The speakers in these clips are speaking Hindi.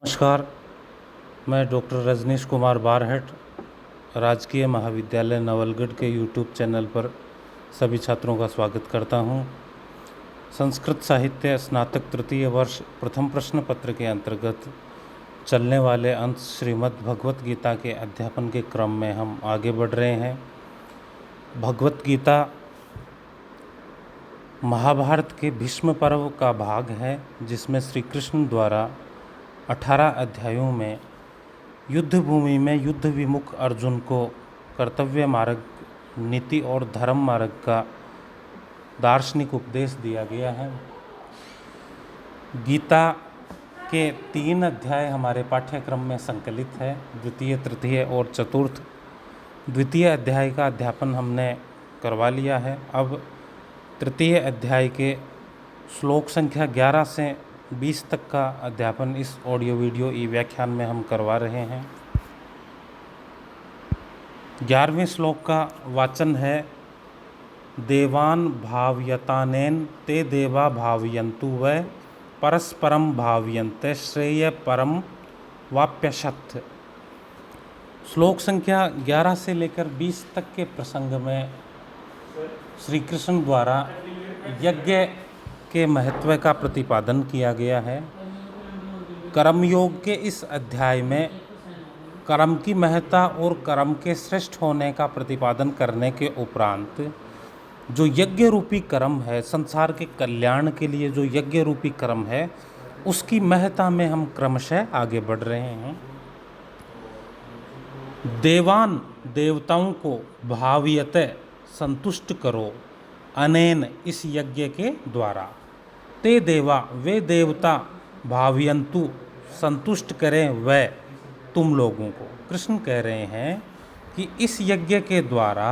नमस्कार। मैं डॉक्टर रजनीश कुमार बारहट राजकीय महाविद्यालय नवलगढ़ के यूट्यूब चैनल पर सभी छात्रों का स्वागत करता हूं। संस्कृत साहित्य स्नातक तृतीय वर्ष प्रथम प्रश्न पत्र के अंतर्गत चलने वाले अंश श्रीमद् भगवत गीता के अध्यापन के क्रम में हम आगे बढ़ रहे हैं। भगवत गीता महाभारत के भीष्म पर्व का भाग है, जिसमें श्री कृष्ण द्वारा 18 अध्यायों में युद्ध भूमि में युद्ध विमुख अर्जुन को कर्तव्य मार्ग, नीति और धर्म मार्ग का दार्शनिक उपदेश दिया गया है। गीता के 3 अध्याय हमारे पाठ्यक्रम में संकलित है, द्वितीय, तृतीय और चतुर्थ। द्वितीय अध्याय का अध्यापन हमने करवा लिया है। अब तृतीय अध्याय के श्लोक संख्या 11 से 20 तक का अध्यापन इस ऑडियो वीडियो ई व्याख्यान में हम करवा रहे हैं। 11वें श्लोक का वाचन है, देवान भावयतानेन ते देवा भावयन्तु वै परस्परम भावयन्ते श्रेय परम वाप्यशत्। श्लोक संख्या 11 से लेकर 20 तक के प्रसंग में श्री कृष्ण द्वारा यज्ञ के महत्व का प्रतिपादन किया गया है। कर्मयोग के इस अध्याय में कर्म की महत्ता और कर्म के श्रेष्ठ होने का प्रतिपादन करने के उपरांत जो यज्ञ रूपी कर्म है, संसार के कल्याण के लिए जो यज्ञ रूपी कर्म है, उसकी महत्ता में हम क्रमशः आगे बढ़ रहे हैं। देवान देवताओं को भावयते संतुष्ट करो, अनेन इस यज्ञ के द्वारा। ते देवा वे देवता, भावयन्तु संतुष्ट करें वह तुम लोगों को। कृष्ण कह रहे हैं कि इस यज्ञ के द्वारा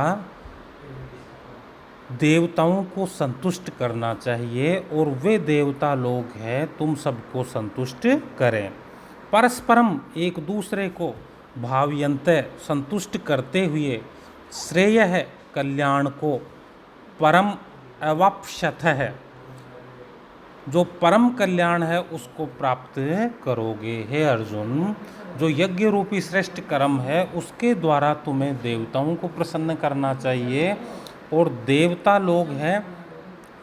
देवताओं को संतुष्ट करना चाहिए और वे देवता लोग हैं, तुम सबको संतुष्ट करें। परस्परम एक दूसरे को भावयन्ते संतुष्ट करते हुए श्रेय है कल्याण को परम अवाप्स्यथ है, जो परम कल्याण है उसको प्राप्त करोगे। हे अर्जुन, जो यज्ञ रूपी श्रेष्ठ कर्म है उसके द्वारा तुम्हें देवताओं को प्रसन्न करना चाहिए और देवता लोग हैं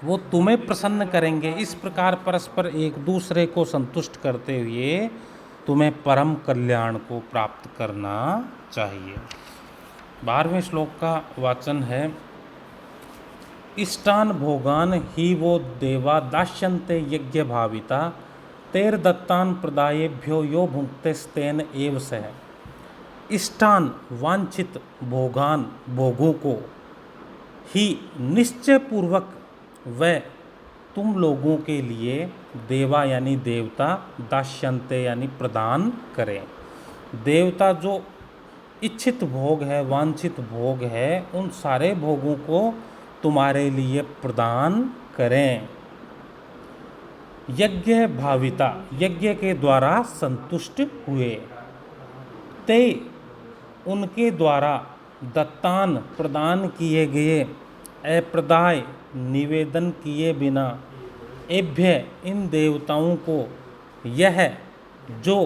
वो तुम्हें प्रसन्न करेंगे। इस प्रकार परस्पर एक दूसरे को संतुष्ट करते हुए तुम्हें परम कल्याण को प्राप्त करना चाहिए। 12वें श्लोक का वाचन है, इष्टान भोगान ही वो देवा दास्यन्ते यज्ञ भाविता तेर दत्तान प्रदायेभ्यो यो भुंक्तेस्तेन एव सह। इष्टान वांछित भोगान भोगों को ही निश्चय पूर्वक वह तुम लोगों के लिए देवा यानी देवता, दास्यन्ते यानी प्रदान करें। देवता जो इच्छित भोग है, वांछित भोग है, उन सारे भोगों को तुम्हारे लिए प्रदान करें। यज्ञ भाविता यज्ञ के द्वारा संतुष्ट हुए, ते उनके द्वारा दत्तान प्रदान किए गए, अप्रदाय निवेदन किए बिना, एभ्य इन देवताओं को, यह जो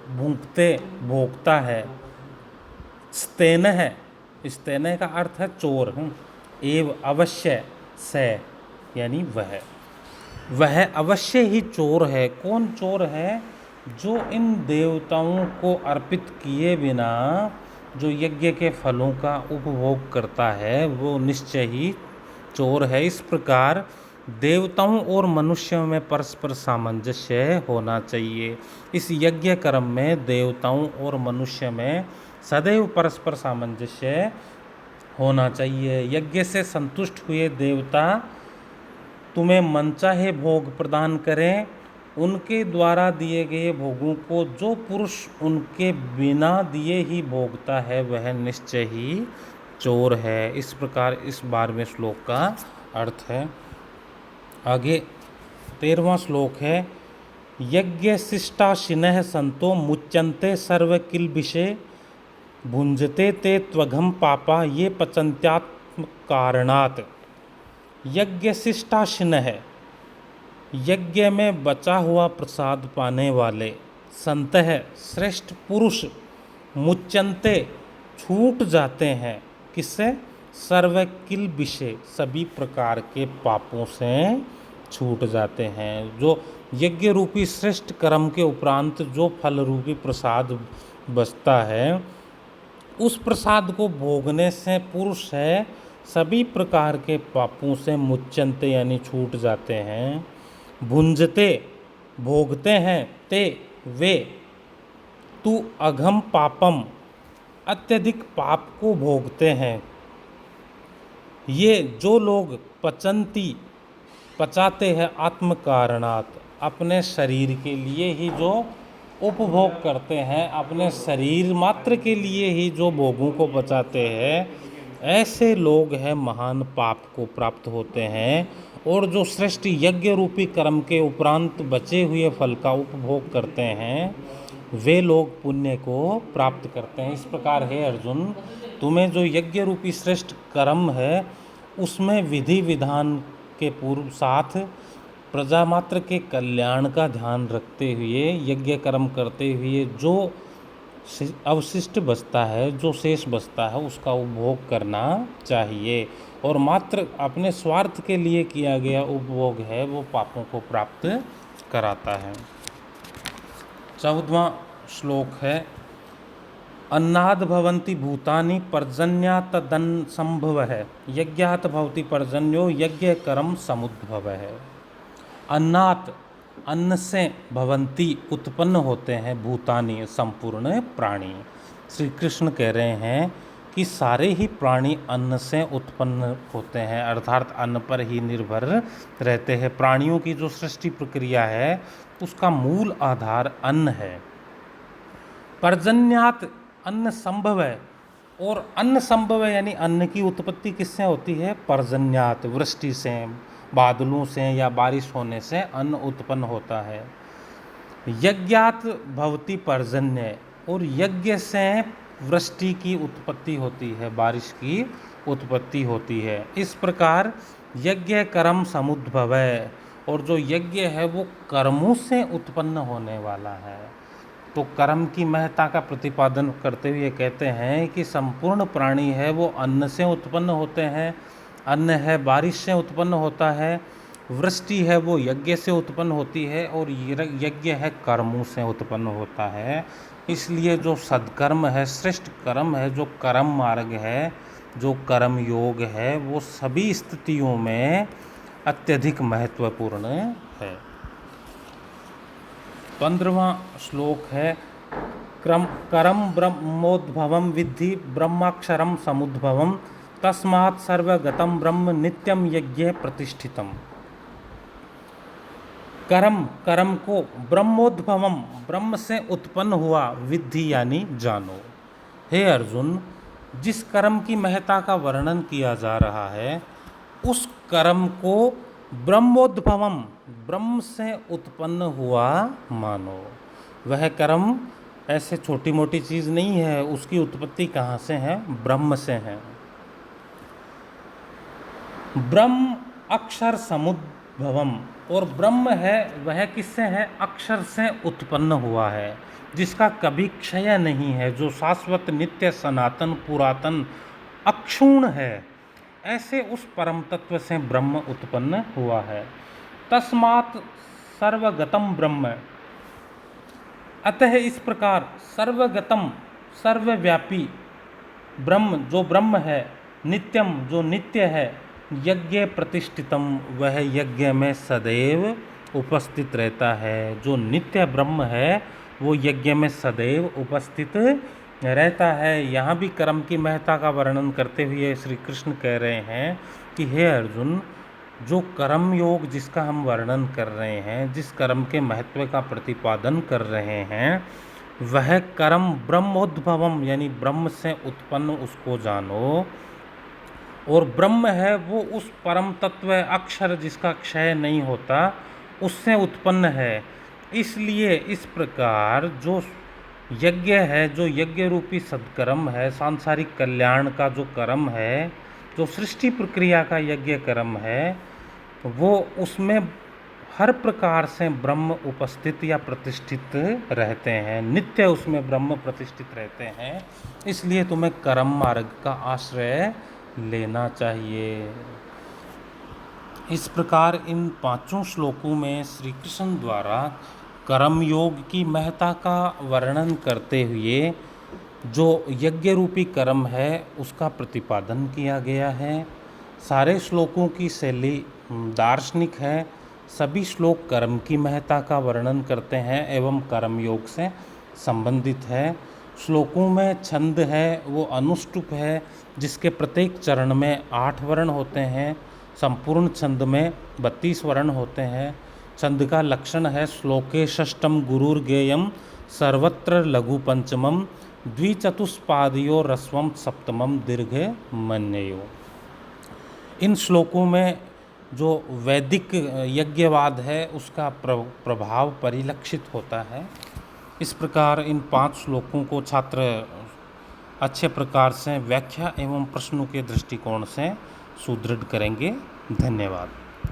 भुंक्ते भोगता है, स्तेन है, स्तेन का अर्थ है चोर, एव अवश्य से यानी वह अवश्य ही चोर है। कौन चोर है? जो इन देवताओं को अर्पित किए बिना जो यज्ञ के फलों का उपभोग करता है वो निश्चय ही चोर है। इस प्रकार देवताओं और मनुष्यों में परस्पर सामंजस्य होना चाहिए। इस यज्ञ कर्म में देवताओं और मनुष्य में सदैव परस्पर सामंजस्य होना चाहिए। यज्ञ से संतुष्ट हुए देवता तुम्हें मनचाहे भोग प्रदान करें। उनके द्वारा दिए गए भोगों को जो पुरुष उनके बिना दिए ही भोगता है वह निश्चय ही चोर है। इस प्रकार इस 12वें श्लोक का अर्थ है। आगे 13वां श्लोक है, यज्ञ शिष्टाशिनः संतो मुच्यन्ते सर्व किल्बिषे भुंजते ते त्वघम पापा ये पचन्त्यात्म कारणात्। यज्ञ शिष्टाशिन है, यज्ञ में बचा हुआ प्रसाद पाने वाले संतः श्रेष्ठ पुरुष मुच्यन्ते छूट जाते हैं, किससे? सर्व किल विषय, सभी प्रकार के पापों से छूट जाते हैं। जो यज्ञ रूपी श्रेष्ठ कर्म के उपरांत जो फल रूपी प्रसाद बचता है, उस प्रसाद को भोगने से पुरुष है सभी प्रकार के पापों से मुच्यन्ते यानी छूट जाते हैं। भुंजते भोगते हैं, ते वे, तू अघम पापम, अत्यधिक पाप को भोगते हैं। ये जो लोग पचंती पचाते हैं आत्म कारणात, अपने शरीर के लिए ही जो उपभोग करते हैं, अपने शरीर मात्र के लिए ही जो भोगों को पचाते हैं, ऐसे लोग हैं महान पाप को प्राप्त होते हैं। और जो श्रेष्ठ यज्ञ रूपी कर्म के उपरांत बचे हुए फल का उपभोग करते हैं, वे लोग पुण्य को प्राप्त करते हैं। इस प्रकार है अर्जुन, तुम्हें जो यज्ञ रूपी श्रेष्ठ कर्म है, उसमें विधि विधान के पूर्व साथ प्रजा मात्र के कल्याण का ध्यान रखते हुए यज्ञ कर्म करते हुए जो अवशिष्ट बचता है, जो शेष बचता है, उसका उपभोग करना चाहिए। और मात्र अपने स्वार्थ के लिए किया गया उपभोग है वो पापों को प्राप्त कराता है। 14वां श्लोक है, अन्नाद भवन्ति भूतानि पर्जन्यात् तदन्न संभव है, यज्ञात् भवति पर्जन्यो यज्ञ कर्म समुद्भव है। अन्नात्, अन्न से, भवन्ति उत्पन्न होते हैं, भूतानि संपूर्ण प्राणी। श्री कृष्ण कह रहे हैं कि सारे ही प्राणी अन्न से उत्पन्न होते हैं, अर्थात अन्न पर ही निर्भर रहते हैं। प्राणियों की जो सृष्टि प्रक्रिया है उसका मूल आधार अन्न है। पर्जन्यात्, अन्न संभव है, और अन्न संभव है यानी अन्न की उत्पत्ति किससे होती है? पर्जन्यात्, वृष्टि से, बादलों से या बारिश होने से अन्न उत्पन्न होता है। यज्ञात् भवति पर्जन्य, और यज्ञ से वृष्टि की उत्पत्ति होती है, बारिश की उत्पत्ति होती है। इस प्रकार यज्ञ कर्म समुद्भव है, और जो यज्ञ है वो कर्मों से उत्पन्न होने वाला है। तो कर्म की महत्ता का प्रतिपादन करते हुए कहते हैं कि संपूर्ण प्राणी है वो अन्न से उत्पन्न होते हैं, अन्न है बारिश से उत्पन्न होता है, वृष्टि है वो यज्ञ से उत्पन्न होती है, और यज्ञ है कर्मों से उत्पन्न होता है। इसलिए जो सद्कर्म है, श्रेष्ठ कर्म है, जो कर्म मार्ग है, जो कर्म योग है, वो सभी स्थितियों में अत्यधिक महत्वपूर्ण है। 15वां श्लोक है, करम ब्रह्मोद्भवम विद्धि ब्रह्माक्षरम समुद्भवम तस्मात् सर्वगतम ब्रह्म नित्यम यज्ञ प्रतिष्ठितम। कर्म को ब्रह्मोद्भवम, ब्रह्म से उत्पन्न हुआ, विद्धि यानी जानो। हे अर्जुन, जिस कर्म की महत्ता का वर्णन किया जा रहा है उस कर्म को ब्रह्मोद्भवम, ब्रह्म से उत्पन्न हुआ मानो। वह कर्म ऐसे छोटी मोटी चीज़ नहीं है, उसकी उत्पत्ति कहाँ से है? ब्रह्म से है। ब्रह्म अक्षर समुद्भवम, और ब्रह्म है वह किससे है? अक्षर से उत्पन्न हुआ है, जिसका कभी क्षय नहीं है, जो शाश्वत नित्य सनातन पुरातन अक्षुण्ण है। ऐसे उस परम तत्व से ब्रह्म उत्पन्न हुआ है। तस्मात् सर्वगतम ब्रह्म, अतः इस प्रकार सर्वगतम, सर्वव्यापी ब्रह्म, जो ब्रह्म है, नित्यम, जो नित्य है, यज्ञ प्रतिष्ठितम, वह यज्ञ में सदैव उपस्थित रहता है। जो नित्य ब्रह्म है वो यज्ञ में सदैव उपस्थित रहता है। यहाँ भी कर्म की महत्ता का वर्णन करते हुए श्री कृष्ण कह रहे हैं कि हे अर्जुन, जो कर्म योग जिसका हम वर्णन कर रहे हैं, जिस कर्म के महत्व का प्रतिपादन कर रहे हैं, वह कर्म ब्रह्मोद्भवम यानी ब्रह्म से उत्पन्न, उसको जानो। और ब्रह्म है वो उस परम तत्व अक्षर जिसका क्षय नहीं होता, उससे उत्पन्न है। इसलिए इस प्रकार जो यज्ञ है, जो यज्ञ रूपी सत्कर्म है, सांसारिक कल्याण का जो कर्म है, जो सृष्टि प्रक्रिया का यज्ञ कर्म है, वो उसमें हर प्रकार से ब्रह्म उपस्थित या प्रतिष्ठित रहते हैं, नित्य उसमें ब्रह्म प्रतिष्ठित रहते हैं, इसलिए तुम्हें कर्म मार्ग का आश्रय लेना चाहिए। इस प्रकार इन पांचों श्लोकों में श्री कृष्ण द्वारा कर्म योग की महत्ता का वर्णन करते हुए जो यज्ञ रूपी कर्म है उसका प्रतिपादन किया गया है। सारे श्लोकों की शैली दार्शनिक है, सभी श्लोक कर्म की महत्ता का वर्णन करते हैं एवं कर्म योग से संबंधित है। श्लोकों में छंद है वो अनुष्टुप है, जिसके प्रत्येक चरण में 8 वर्ण होते हैं। संपूर्ण छंद में 32 वर्ण होते हैं। छंद का लक्षण है श्लोके षष्ठम गुरुर्गेयम सर्वत्र लघु पंचमम द्विचतुष्पादयो रस्वम सप्तमम दीर्घे मन्ययो। इन श्लोकों में जो वैदिक यज्ञवाद है उसका प्रभाव परिलक्षित होता है। इस प्रकार इन 5 श्लोकों को छात्र अच्छे प्रकार से व्याख्या एवं प्रश्नों के दृष्टिकोण से सुदृढ़ करेंगे। धन्यवाद।